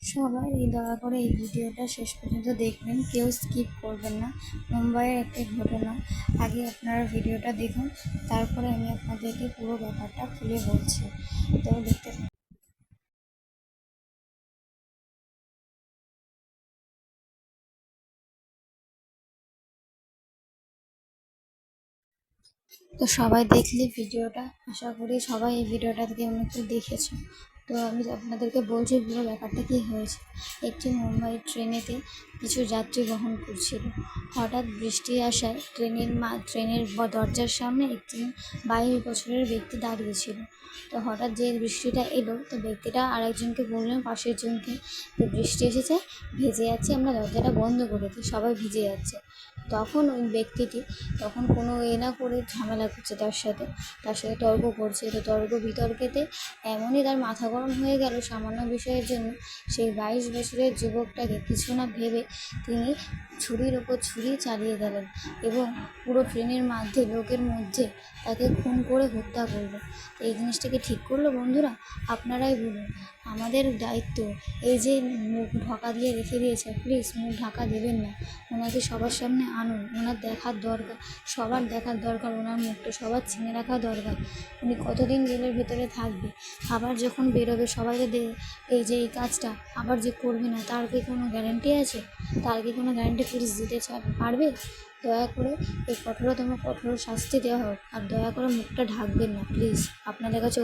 সবাই দয়া করে এই ভিডিওটা শেষ পর্যন্ত দেখবেন, কেউ স্কিপ করবেন না। মুম্বাইয়ের একটি ঘটনা, আগে আপনারা ভিডিওটা দেখুন, তারপরে আমি আপনাদেরকে পুরো ব্যাপারটা খুলে বলছি। তো দেখতে তো সবাই দেখলে ভিডিওটা, আশা করি সবাই এই ভিডিওটা থেকে অনেক দেখেছো। তো আমি আপনাদেরকে বলছি পুরো ব্যাপারটা কী হয়েছে। একটি মুম্বাই ট্রেনেতে কিছু যাত্রী বহন করছিল। হঠাৎ বৃষ্টি আসায় ট্রেনের দরজার সামনে একটি 22 বছরের ব্যক্তি দাঁড়িয়েছিল। তো হঠাৎ যে বৃষ্টিটা এলো, তো ব্যক্তিটা আরেকজনকে বললেন, পাশের জনকে, যে বৃষ্টি এসেছে, ভিজে যাচ্ছে, আমরা দরজাটা বন্ধ করে দিই, সবাই ভিজে যাচ্ছে। তখন ওই ব্যক্তিটি কোনো না করে ঝামেলা করছে তার সাথে তর্ক করছে। তো তর্ক বিতর্কেতে এমনই তার মাথা গরম হয়ে গেল সামান্য বিষয়ের জন্য। সেই 22 বছরের যুবকটাকে কিছু না ভেবে তিনি ছুরির ওপর ছুরি চালিয়ে গেলেন এবং পুরো ট্রেনের লোকের মধ্যে তাকে খুন করে হত্যা করলো। এই জিনিসটাকে ঠিক করলো বন্ধুরা? আপনারাই বলুন। আমাদের দায়িত্ব, এই যে মুখ ঢাকা দিয়ে রেখে দিয়েছে, প্লিজ মুখ ঢাকা দেবেন না। ওনাকে সবার সামনে আনুন, ওনার দেখার দরকার, সবার দেখার দরকার, ওনার মুখটা সবার চিনে রাখা দরকার। উনি কতদিন জেলের ভেতরে থাকবে, আবার যখন বেরোবে সবাই এই যে এই কাজটা আবার যে করবে না, তার কি কোনো গ্যারান্টি আছে? তার কি কোনো গ্যারান্টি পুলিশ দিতে পারবে? দয়া করে এই কঠোর শাস্তি দেওয়া হোক, আর দয়া করে মুখটা ঢাকবেন না প্লিজ। আপনাদের কাছে